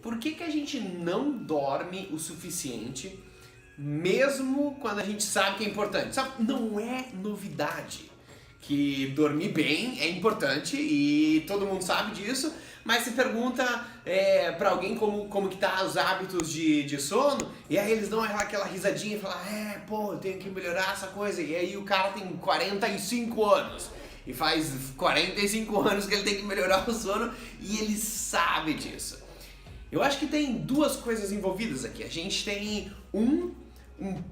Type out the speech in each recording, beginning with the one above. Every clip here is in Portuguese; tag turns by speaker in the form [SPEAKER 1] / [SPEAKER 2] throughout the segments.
[SPEAKER 1] Por que que a gente não dorme o suficiente, mesmo quando a gente sabe que é importante? Sabe, não é novidade que dormir bem é importante e todo mundo sabe disso, mas se pergunta pra alguém como que tá os hábitos de sono, e aí eles dão aquela risadinha e falam, pô, eu tenho que melhorar essa coisa, e aí o cara tem 45 anos. E faz 45 anos que ele tem que melhorar o sono e ele sabe disso. Eu acho que tem duas coisas envolvidas aqui. A gente tem um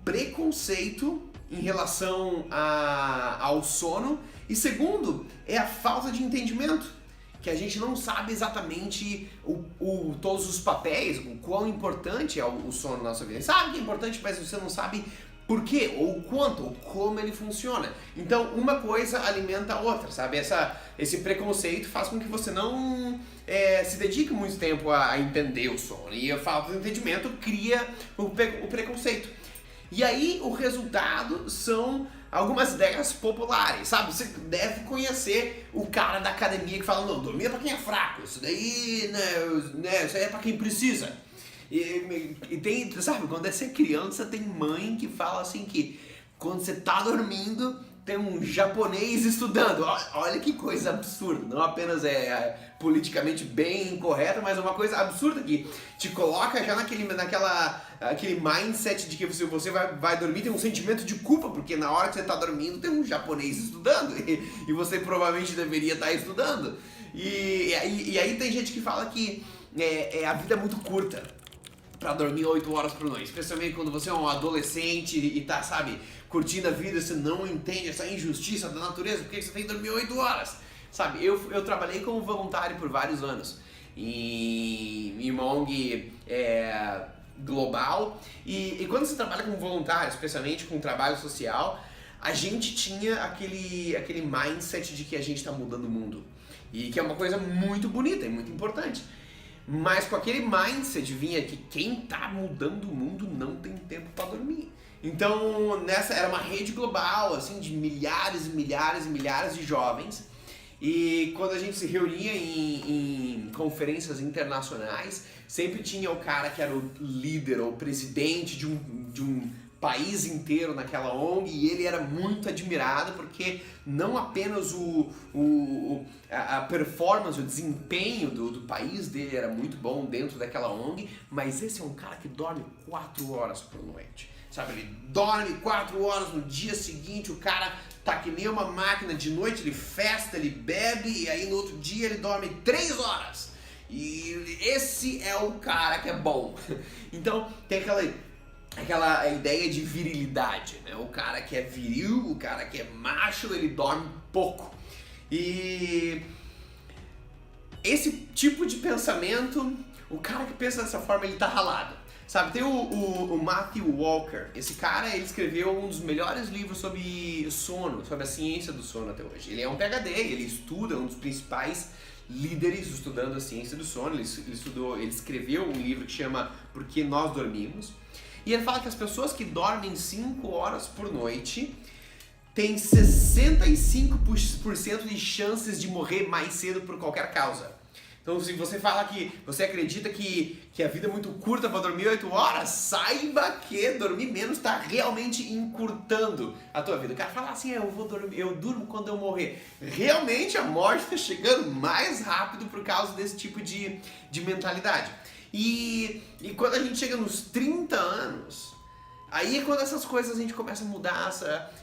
[SPEAKER 1] preconceito em relação ao sono, e segundo, é a falta de entendimento, que a gente não sabe exatamente todos os papéis, o quão importante é o sono na nossa vida. Sabe que é importante, mas você não sabe por quê, ou quanto, ou como ele funciona. Então, uma coisa alimenta a outra, sabe? Esse preconceito faz com que você não se dedique muito tempo a entender o sono. E a falta de entendimento cria o preconceito. E aí, o resultado são algumas ideias populares, sabe? Você deve conhecer o cara da academia que fala, não, dormir é pra quem é fraco, isso daí, né, isso aí é pra quem precisa. E tem, sabe, quando você é criança, tem mãe que fala assim que quando você tá dormindo, tem um japonês estudando. Olha que coisa absurda, não apenas é politicamente bem incorreta, mas é uma coisa absurda que te coloca já aquele mindset de que você vai dormir, tem um sentimento de culpa, porque na hora que você tá dormindo tem um japonês estudando e você provavelmente deveria estar estudando. E aí tem gente que fala que a vida é muito curta pra dormir 8 horas por noite, especialmente quando você é um adolescente e tá, sabe, curtindo a vida, você não entende essa injustiça da natureza, por que você tem que dormir 8 horas? Sabe, eu trabalhei como voluntário por vários anos em uma ONG global, e quando você trabalha como voluntário, especialmente com trabalho social, a gente tinha aquele mindset de que a gente tá mudando o mundo, e que é uma coisa muito bonita e muito importante. Mas com aquele mindset vinha que quem tá mudando o mundo não tem tempo para dormir. Então, era uma rede global, assim, de milhares e milhares e milhares de jovens. E quando a gente se reunia em conferências internacionais, sempre tinha o cara que era o líder ou presidente de um país inteiro naquela ONG, e ele era muito admirado porque não apenas a performance, o desempenho do país dele era muito bom dentro daquela ONG, mas esse é um cara que dorme 4 horas por noite, sabe? Ele dorme 4 horas, no dia seguinte o cara tá que nem uma máquina, de noite ele festa, ele bebe, e aí no outro dia ele dorme 3 horas. E esse é o cara que é bom. Então tem aquela ideia de virilidade, né? O cara que é viril, o cara que é macho, ele dorme pouco. E esse tipo de pensamento, o cara que pensa dessa forma, ele tá ralado. Sabe, tem o Matthew Walker. Esse cara, ele escreveu um dos melhores livros sobre sono, sobre a ciência do sono até hoje. Ele é um PhD, ele estuda, um dos principais líderes estudando a ciência do sono. Ele escreveu um livro que chama Por que Nós Dormimos. E ele fala que as pessoas que dormem 5 horas por noite têm 65% de chances de morrer mais cedo por qualquer causa. Então, se você fala que você acredita que a vida é muito curta para dormir 8 horas, saiba que dormir menos está realmente encurtando a tua vida. O cara fala assim, eu durmo quando eu morrer. Realmente a morte está chegando mais rápido por causa desse tipo de mentalidade. E quando a gente chega nos 30 anos, aí é quando essas coisas a gente começa a mudar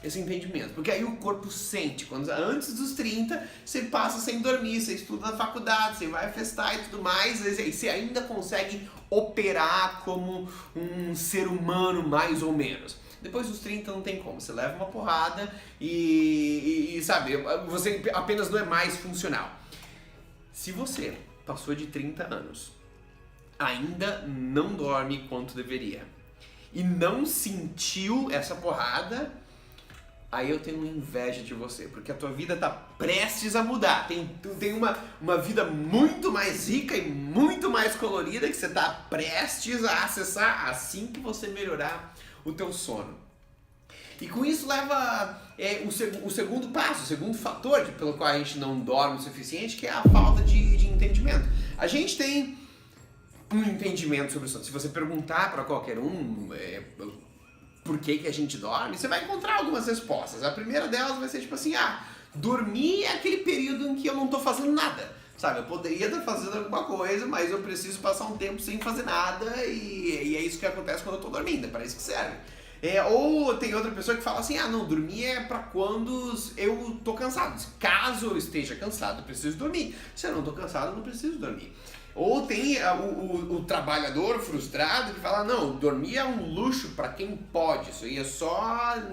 [SPEAKER 1] esse entendimento. Porque aí o corpo sente, antes dos 30 você passa sem dormir, você estuda na faculdade, você vai festar e tudo mais, e você ainda consegue operar como um ser humano mais ou menos. Depois dos 30 não tem como, você leva uma porrada e sabe, você apenas não é mais funcional. Se você passou de 30 anos, ainda não dorme quanto deveria e não sentiu essa porrada, aí eu tenho inveja de você, porque a tua vida tá prestes a mudar. Tu tem uma vida muito mais rica e muito mais colorida que você tá prestes a acessar assim que você melhorar o teu sono. E com isso leva o segundo passo, o segundo fator pelo qual a gente não dorme o suficiente, que é a falta de entendimento. A gente tem um entendimento sobre o sono. Se você perguntar para qualquer um por que a gente dorme, você vai encontrar algumas respostas. A primeira delas vai ser tipo assim, dormir é aquele período em que eu não tô fazendo nada. Sabe, eu poderia estar fazendo alguma coisa, mas eu preciso passar um tempo sem fazer nada e é isso que acontece quando eu tô dormindo, é para isso que serve. Ou tem outra pessoa que fala assim, não, dormir é pra quando eu tô cansado. Caso eu esteja cansado, eu preciso dormir. Se eu não tô cansado, eu não preciso dormir. Ou tem o trabalhador frustrado que fala, não, dormir é um luxo pra quem pode. Isso aí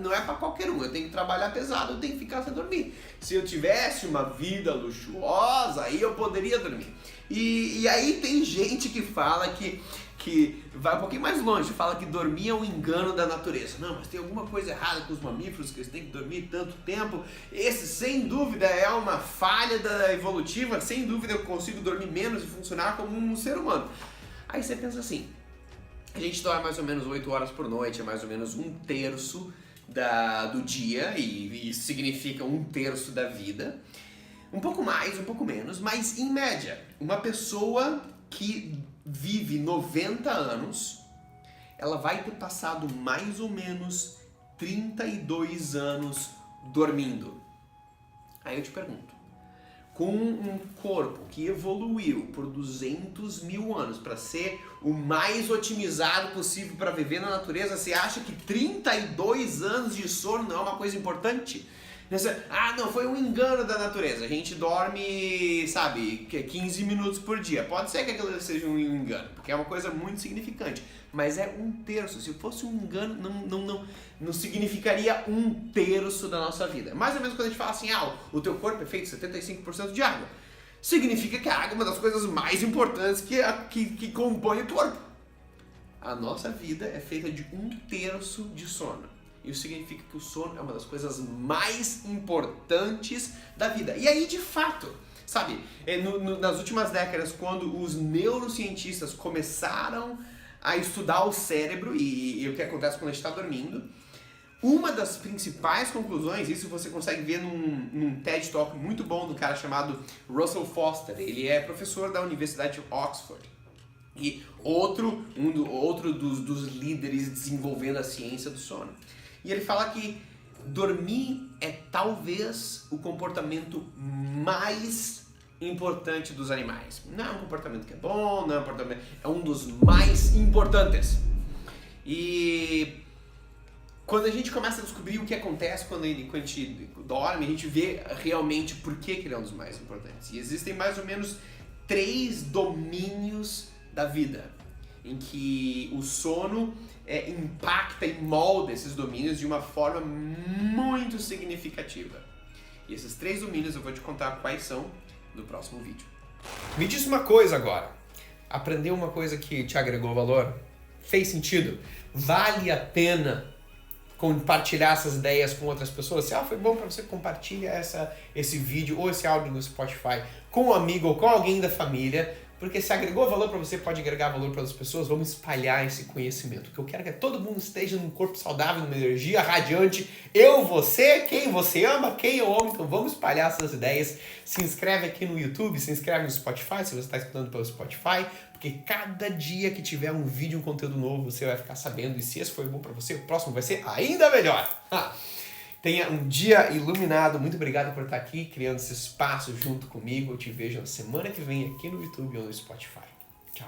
[SPEAKER 1] não é pra qualquer um. Eu tenho que trabalhar pesado, eu tenho que ficar sem dormir. Se eu tivesse uma vida luxuosa, aí eu poderia dormir. E aí tem gente que fala que vai um pouquinho mais longe, fala que dormir é um engano da natureza. Não, mas tem alguma coisa errada com os mamíferos, que eles têm que dormir tanto tempo. Esse, sem dúvida, é uma falha evolutiva. Sem dúvida, eu consigo dormir menos e funcionar como um ser humano. Aí você pensa assim, a gente dorme mais ou menos 8 horas por noite, é mais ou menos 1/3 do dia, e isso significa 1/3 da vida. Um pouco mais, um pouco menos, mas em média, uma pessoa que vive 90 anos, ela vai ter passado mais ou menos 32 anos dormindo. Aí eu te pergunto, com um corpo que evoluiu por 200 mil anos para ser o mais otimizado possível para viver na natureza, você acha que 32 anos de sono não é uma coisa importante? Não, foi um engano da natureza. A gente dorme, 15 minutos por dia. Pode ser que aquilo seja um engano, porque é uma coisa muito significante. Mas é 1/3. Se fosse um engano, não significaria 1/3 da nossa vida. Mais ou menos quando a gente fala assim, o teu corpo é feito 75% de água. Significa que a água é uma das coisas mais importantes que compõe o corpo. A nossa vida é feita de 1/3 de sono. Isso significa que o sono é uma das coisas mais importantes da vida. E aí, de fato, nas últimas décadas, quando os neurocientistas começaram a estudar o cérebro e o que acontece quando a gente está dormindo, uma das principais conclusões, isso você consegue ver num TED Talk muito bom do cara chamado Russell Foster. Ele é professor da Universidade de Oxford. E outro dos líderes desenvolvendo a ciência do sono. E ele fala que dormir é talvez o comportamento mais importante dos animais. Não é um comportamento que é bom, não é um comportamento, é um dos mais importantes. E quando a gente começa a descobrir o que acontece quando a gente dorme, a gente vê realmente por que ele é um dos mais importantes. E existem mais ou menos 3 domínios da vida em que o sono impacta e molda esses domínios de uma forma muito significativa. E esses 3 domínios eu vou te contar quais são no próximo vídeo. Me diz uma coisa agora. Aprendeu uma coisa que te agregou valor? Fez sentido? Vale a pena compartilhar essas ideias com outras pessoas? Se foi bom para você, compartilha esse vídeo ou esse áudio no Spotify com um amigo ou com alguém da família. Porque se agregou valor para você, pode agregar valor para outras pessoas. Vamos espalhar esse conhecimento. O que eu quero é que todo mundo esteja num corpo saudável, numa energia radiante. Eu, você, quem você ama, quem eu amo. Então vamos espalhar essas ideias. Se inscreve aqui no YouTube, se inscreve no Spotify, se você está escutando pelo Spotify. Porque cada dia que tiver um vídeo, um conteúdo novo, você vai ficar sabendo. E se esse foi bom para você, o próximo vai ser ainda melhor. Tenha um dia iluminado. Muito obrigado por estar aqui, criando esse espaço junto comigo. Eu te vejo na semana que vem aqui no YouTube ou no Spotify. Tchau.